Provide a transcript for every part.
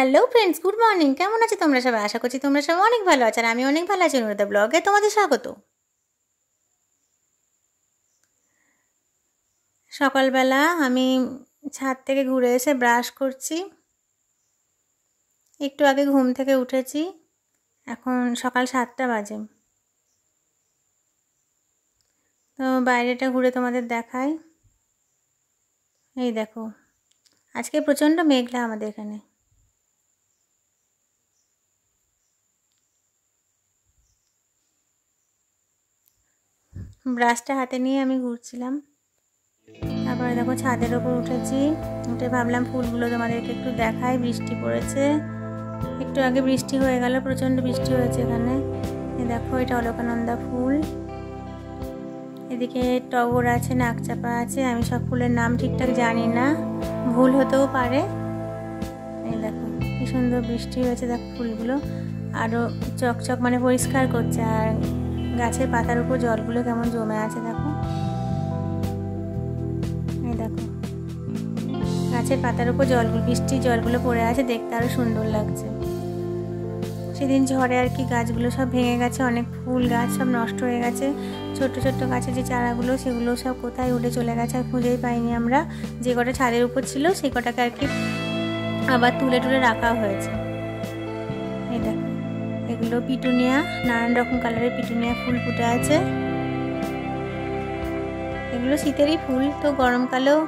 Hello friends, good morning. কেমন আছো তোমরা সবাই? আশা করছি তোমরা সবাই অনেক ভালো আছো, আর আমি অনেক ভালো আছি। অনুরাধা ব্লগে তোমাদের স্বাগত। সকালবেলা আমি ছাদ থেকে ঘুরে এসে ব্রাশ করছি। একটু আগে ঘুম থেকে উঠেছি। এখন সকাল 7টা বাজে। তো বাইরেটা ঘুরে তোমাদের দেখাই। এই দেখো, আজকে প্রচণ্ড মেঘলা আমাদের এখানে। ব্রাশটা হাতে নিয়ে আমি ঘুরছিলাম। তারপরে দেখো ছাদের ওপর উঠেছি। উঠে ভাবলাম ফুলগুলো তোমাদেরকে একটু দেখাই। বৃষ্টি পড়েছে, একটু আগে বৃষ্টি হয়ে গেল, প্রচণ্ড বৃষ্টি হয়েছে এখানে। দেখো, এটা অলকানন্দা ফুল। এদিকে টগর আছে, নাকচাপা আছে। আমি সব ফুলের নাম ঠিকঠাক জানি না, ভুল হতেও পারে। এই দেখো কি সুন্দর বৃষ্টি হয়েছে। দেখো ফুলগুলো আরও চকচক মানে পরিষ্কার করছে, আর গাছের পাতার উপর জলগুলো কেমন জমে আছে দেখো। এই দেখো গাছের পাতার উপর জলগুলো, বৃষ্টির জলগুলো পড়ে আছে, দেখতে আরও সুন্দর লাগছে। সেদিন ঝড়ে আর কি গাছগুলো সব ভেঙে গেছে, অনেক ফুল গাছ সব নষ্ট হয়ে গেছে। ছোট্ট ছোট্ট গাছের যে চারাগুলো, সেগুলো সব কোথায় উড়ে চলে গেছে, আর খুঁজেই পাইনি আমরা। যে কটা ছাদের উপর ছিল সেই কটাকে আর কি আবার তুলে তুলে রাখা হয়েছে। এই দেখো, এগুলো পিটুনিয়া, নানান রকম কালারের পিটুনিয়া ফুল ফুটে আছে। এগুলো শীতেরই ফুল, তো গরমকালেও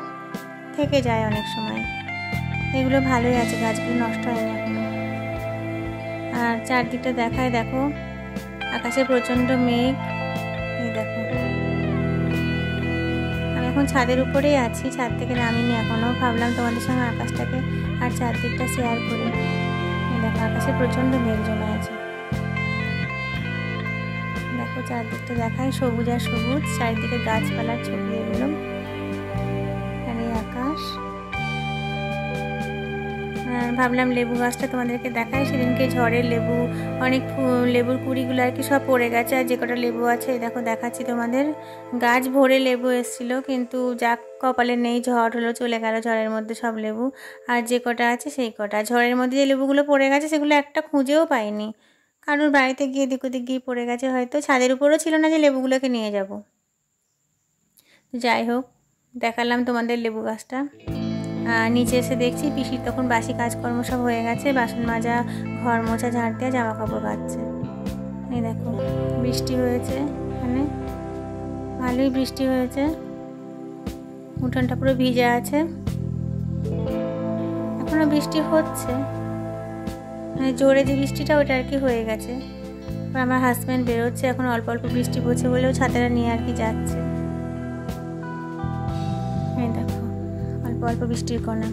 থেকে যায় অনেক সময়। এগুলো ভালোই আছে, গাছগুলো নষ্ট হয়নি এখনো। আর চারদিকটা দেখায়, দেখো আকাশে প্রচণ্ড মেঘ। এই দেখো, আমি এখন ছাদের উপরেই আছি, ছাদ থেকে নামিনি এখনো। ভাবলাম তোমাদের সঙ্গে আকাশটাকে আর চারদিকটা শেয়ার করি। এই দেখো আকাশে প্রচণ্ড মেঘ জমে আছে। দেখো চারদিকটা দেখায়, সবুজ আর সবুজ, চারিদিকে গাছপালার ছবি এগুলো। আর এই আকাশ। ভাবলাম লেবু গাছটা তোমাদেরকে দেখাই। সেদিনকে ঝড়ে লেবু, অনেক লেবুর কুড়িগুলো আর কি সব পড়ে গেছে, আর যে কটা লেবু আছে দেখো দেখাচ্ছি তোমাদের। গাছ ভরে লেবু এসেছিল, কিন্তু যা কপালে নেই, ঝড় হলো, চলে গেল ঝড়ের মধ্যে সব লেবু। আর যে কটা আছে সেই কটা, ঝড়ের মধ্যে যে লেবুগুলো পড়ে গেছে সেগুলো একটা খুঁজেও পাইনি। কারোর বাড়িতে গিয়ে এদিক ওদিক গিয়ে পড়ে গেছে হয়তো। ছাদের উপরও ছিল না যে লেবুগুলোকে নিয়ে যাব। যাই হোক, দেখালাম তোমাদের লেবু গাছটা। নিচে এসে দেখছি পিসির তখন বাসি কাজকর্ম সব হয়ে গেছে, বাসন মাজা, ঘর মোছা, ঝাড় দেওয়া, জামা কাপড় কাচ্ছে। এই দেখো বৃষ্টি হয়েছে এখানে, ভালোই বৃষ্টি হয়েছে। উঠোনটা পুরো ভিজে আছে, এখনো বৃষ্টি হচ্ছে, মানে জোরে যে বৃষ্টিটা ওটা আর কি হয়ে গেছে। আমার হাজব্যান্ড বেরোচ্ছে, এখন অল্প অল্প বৃষ্টি পড়ছে বলেও ছাতাটা নিয়ে আর কি যাচ্ছে। এই দেখো অল্প অল্প বৃষ্টির কণা।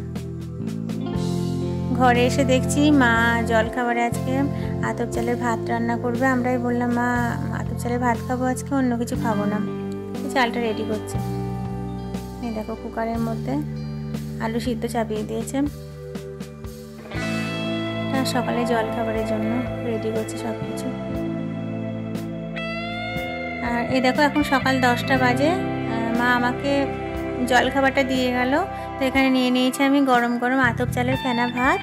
ঘরে এসে দেখছি মা জলখাবারে আজকে আতপ চালের ভাত রান্না করবে। আমরাই বললাম মা আতপ চালের ভাত খাবো আজকে, অন্য কিছু খাবো না। চালটা রেডি করছে। এই দেখো কুকারের মধ্যে আলু সিদ্ধ চাপিয়ে দিয়েছে, সকালে জলখাবারের জন্য রেডি করছে সব কিছু। আর এই দেখো এখন সকাল 10টা বাজে। মা আমাকে জলখাবারটা দিয়ে গেল। তো এখানে নিয়ে নিয়েছি আমি গরম গরম আতপ চালের ফেনা ভাত,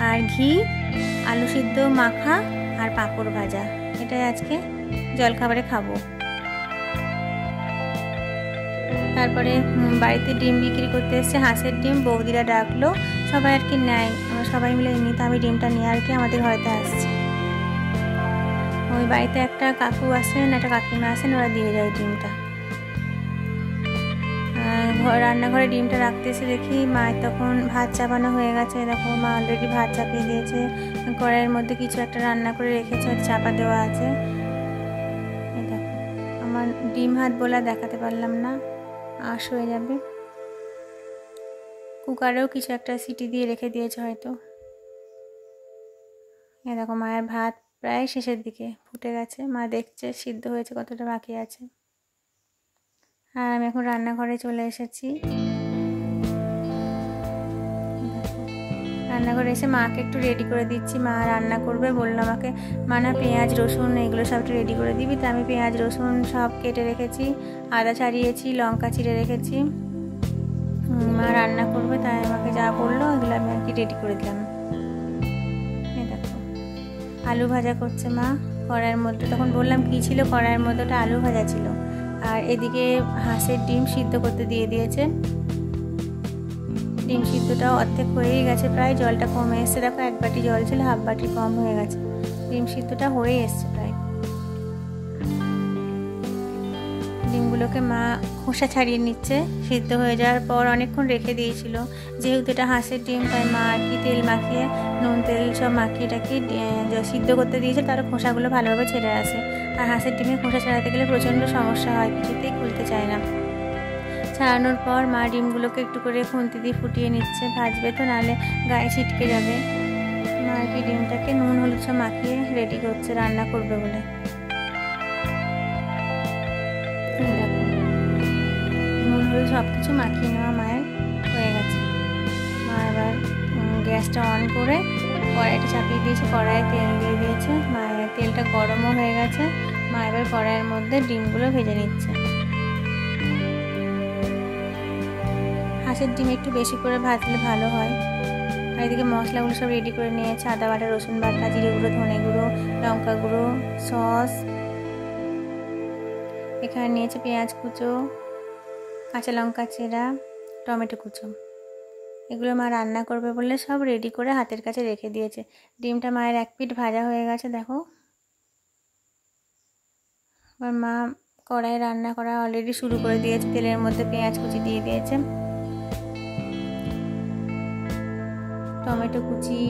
আর ঘি, আলু সিদ্ধ মাখা, আর পাঁপড় ভাজা। এটাই আজকে জলখাবারে খাবো। তারপরে বাড়িতে ডিম বিক্রি করতে এসছে, হাঁসের ডিম। বৌদিরা ডাকলো, সবাই আর কি নেয়, আমরা সবাই মিলে নিই। তো আমি ডিমটা নিয়ে আর কি আমাদের ঘরেতে আসছি। ওই বাড়িতে একটা কাকু আসেন, একটা কাকিমা আসেন, ওরা দিয়ে যায় ডিমটা। রান্নাঘরে ডিমটা রাখতে এসে দেখি মায়ের তখন ভাত চাপানো হয়ে গেছে। দেখো মা অলরেডি ভাত চাপিয়ে দিয়েছে, কড়াইয়ের মধ্যে কিছু একটা রান্না করে রেখেছে, চাপা দেওয়া আছে। এই দেখো, আমার ডিম ভাত বলা দেখাতে পারলাম না, আঁশ হয়ে যাবে। কুকারেও কিছু একটা সিটি দিয়ে রেখে দিয়েছে হয়তো। এই দেখো মায়ের ভাত প্রায় শেষের দিকে, ফুটে গেছে। মা দেখছে সিদ্ধ হয়েছে, কতটা বাকি আছে। আর আমি এখন রান্নাঘরে চলে এসেছি। রান্নাঘরে এসে মাকে একটু রেডি করে দিচ্ছি। মা রান্না করবে বললো আমাকে, মা না পেঁয়াজ রসুন এগুলো সব একটু রেডি করে দিবি। তো আমি পেঁয়াজ রসুন সব কেটে রেখেছি, আদা ছাড়িয়েছি, লঙ্কা চিড়ে রেখেছি। মা রান্না করবে, তাই আমাকে যা বললো এগুলো আমি আর কি রেডি করে দিলাম। আলু ভাজা করছে মা কড়াইয়ের মধ্যে। তখন বললাম কী ছিল, কড়াইয়ের মধ্যে ওটা আলু ভাজা ছিল। আর এদিকে হাঁসের ডিম সিদ্ধ করতে দিয়ে দিয়েছে। ডিম সিদ্ধটাও অর্ধেক হয়েই গেছে, প্রায় জলটা কমে এসছে। দেখো 1 বাটি জল ছিল, হাফ বাটি কম হয়ে গেছে। ডিম সিদ্ধটা হয়ে এসছে প্রায়। ডিমগুলোকে মা খোসা ছাড়িয়ে নিচ্ছে। সিদ্ধ হয়ে যাওয়ার পর অনেকক্ষণ রেখে দিয়েছিল, যেহেতু এটা হাঁসের ডিম তাই মা আর কি তেল মাখিয়ে, নুন তেল সব মাখিয়ে টাকি সিদ্ধ করতে দিয়েছে, তার খোসাগুলো ভালোভাবে ছেড়ে আসে। আর হাঁসের ডিমের খোসা ছাড়াতে গেলে প্রচণ্ড সমস্যা হয়, কিছুতেই খুলতে চায় না। ছাড়ানোর পর মা ডিমগুলোকে একটু করে খুন্তি দিয়ে ফুটিয়ে নিচ্ছে, ভাজবে তো, নাহলে গায়ে ছিটকে যাবে। মা আর কি ডিমটাকে নুন হলুদ সব মাখিয়ে রেডি করছে, রান্না করবে বলে। দেখো নুন হলুদ সব কিছু মাখিয়ে নেওয়া মায়ের হয়ে গেছে। মা এবার গ্যাসটা অন করে কড়াইটা চাপিয়ে দিয়েছে, কড়াইয়ে তেল দিয়ে দিয়েছে। মায়ের তেলটা গরমও হয়ে গেছে। মা এবার কড়াইয়ের মধ্যে ডিমগুলো ভেজে নিচ্ছে। হাঁসের ডিম একটু বেশি করে ভাজলে ভালো হয়। আর এদিকে মশলাগুলো সব রেডি করে নিয়েছে, আদা বাটা, রসুন বাটা, জিরে গুঁড়ো, ধনে গুঁড়ো, লঙ্কা গুঁড়ো, সস। এখানে নিয়েছে পেঁয়াজ কুচো, কাঁচা লঙ্কা চেরা, টমেটো কুচো। এগুলো মা রান্না করবে বলে সব রেডি করে হাতের কাছে রেখে দিয়েছে। ডিমটা মায়ের 1 পিঠ ভাজা হয়ে গেছে দেখো। এবার মা কড়াই রান্না করা অলরেডি শুরু করে দিয়েছে। তেলের মধ্যে পেঁয়াজ কুচি দিয়ে দিয়েছে, টমেটো কুচি,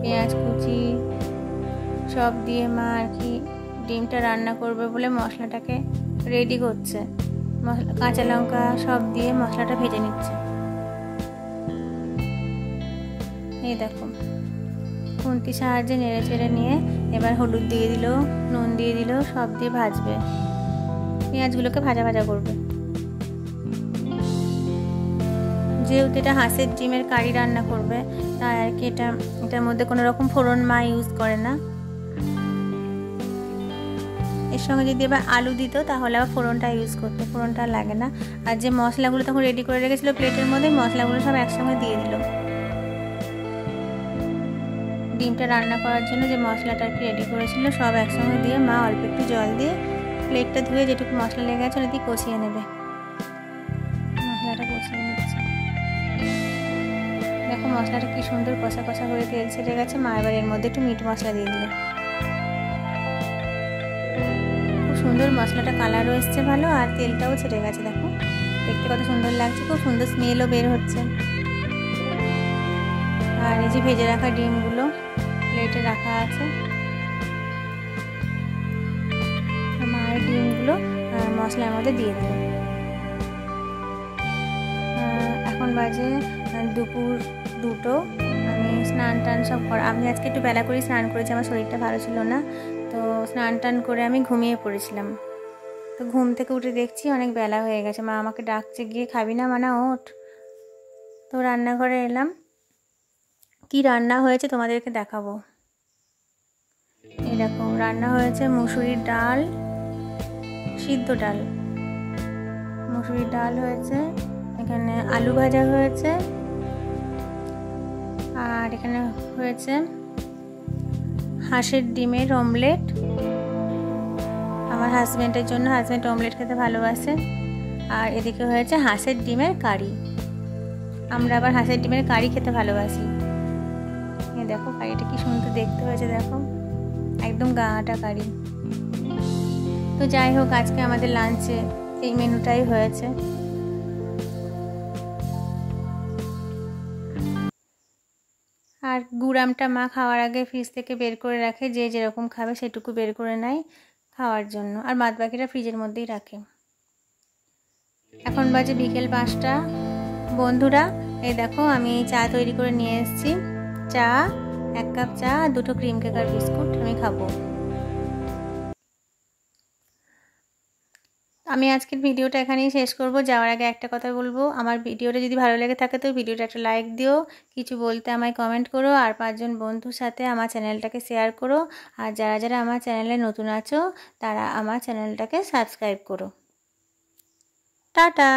পেঁয়াজ কুচি সব দিয়ে মা আর কি ডিমটা রান্না করবে বলে মশলাটাকে রেডি করছে। কাঁচা লঙ্কা সব দিয়ে মশলাটা ভেজে নিচ্ছে। এই দেখো খুন্তির সাহায্যে নেড়ে চেড়ে নিয়ে এবার হলুদ দিয়ে দিল, নুন দিয়ে দিল, সব দিয়ে ভাজবে। পেঁয়াজগুলোকে ভাজা ভাজা করবে। যেহেতু এটা হাঁসের ডিমের কারি রান্না করবে তাই আর কি এটার মধ্যে কোনো রকম ফোড়ন মা ইউজ করে না। এর সঙ্গে যদি এবার আলু দিত তাহলে আবার ফোড়নটা ইউজ করতো, ফোড়নটা লাগে না। আর যে মশলাগুলো তখন রেডি করে রেখেছিল প্লেটের মধ্যে, মশলাগুলো সব একসঙ্গে দিয়ে দিল। ডিমটা রান্না করার জন্য যে মশলাটা আর কি রেডি করেছিল সব একসঙ্গে দিয়ে মা অল্প একটু জল দিয়ে প্লেটটা ধুয়ে যেটুকু মশলা লেগে আছে ওটা দিয়ে কষিয়ে নেবে। মশলাটা কষিয়ে নিচ্ছে। দেখো মশলাটা কি সুন্দর কষা কষা হয়ে তেল ছেড়ে গেছে। মা এবার এর মধ্যে একটু মিট মশলা দিয়ে দিল। খুব সুন্দর মশলাটা কালারও এসছে ভালো, আর তেলটাও ছেড়ে গেছে। দেখো দেখতে কত সুন্দর লাগছে, খুব সুন্দর স্মেলও বের হচ্ছে। আর এই যে ভেজে রাখা ডিমগুলো প্লেটে রাখা আছে। মায়ের ডিমগুলো মশলার মধ্যে দিয়ে দিল। এখন বাজে দুপুর 2টো। আমি স্নান টান সব আমি আজকে একটু বেলা করে স্নান করেছি, আমার শরীরটা ভালো ছিল না, তো স্নান টান করে আমি ঘুমিয়ে পড়েছিলাম। তো ঘুম থেকে উঠে দেখছি অনেক বেলা হয়ে গেছে। মা আমাকে ডাকছে, গিয়ে খাবি না মানা, ওঠ। তো রান্নাঘরে এলাম, কি রান্না হয়েছে তোমাদেরকে দেখাবো। এরকম রান্না হয়েছে মুসুরির ডাল, সিদ্ধ ডাল, মুসুরির ডাল হয়েছে, এখানে আলু ভাজা হয়েছে, আর এখানে হয়েছে হাঁসের ডিমের অমলেট। আমার হাজব্যান্ডের জন্য, হাজব্যান্ড অমলেট খেতে ভালোবাসে। আর এদিকে হয়েছে হাঁসের ডিমের কারি। আমরা আবার হাঁসের ডিমের কারি খেতে ভালোবাসি। দেখো কারিটা কি সুন্দর দেখতে হয়েছে, দেখো একদম গাঁটা কারি। তো যাই হোক আজকে আমাদের লাঞ্চে এই মেনুটাই হয়েছে। আর গুড়ামটা মা খাওয়ার আগে ফ্রিজ থেকে বের করে রাখে, যে যেরকম খাবে সেটুকু বের করে নেয় খাওয়ার জন্য, আর বাদ বাকিটা ফ্রিজের মধ্যেই রাখে। এখন বাজে বিকেল 5টা। বন্ধুরা এই দেখো আমি চা তৈরি করে নিয়ে এসেছি। চা, 1 কাপ চা, 2টো ক্রিম কেক আর বিস্কুট আমি খাবো। আমি আজকের ভিডিওটা এখানেই শেষ করব। যাওয়ার আগে একটা কথা বলবো, আমার ভিডিওটা যদি ভালো লেগে থাকে তো ভিডিওটা একটা লাইক দিও, কিছু বলতে আমায় কমেন্ট করো, আর 5 জন বন্ধুর সাথে আমার চ্যানেলটাকে শেয়ার করো। আর যারা যারা আমার চ্যানেলে নতুন আছো তারা আমার চ্যানেলটাকে সাবস্ক্রাইব করো। টাটা।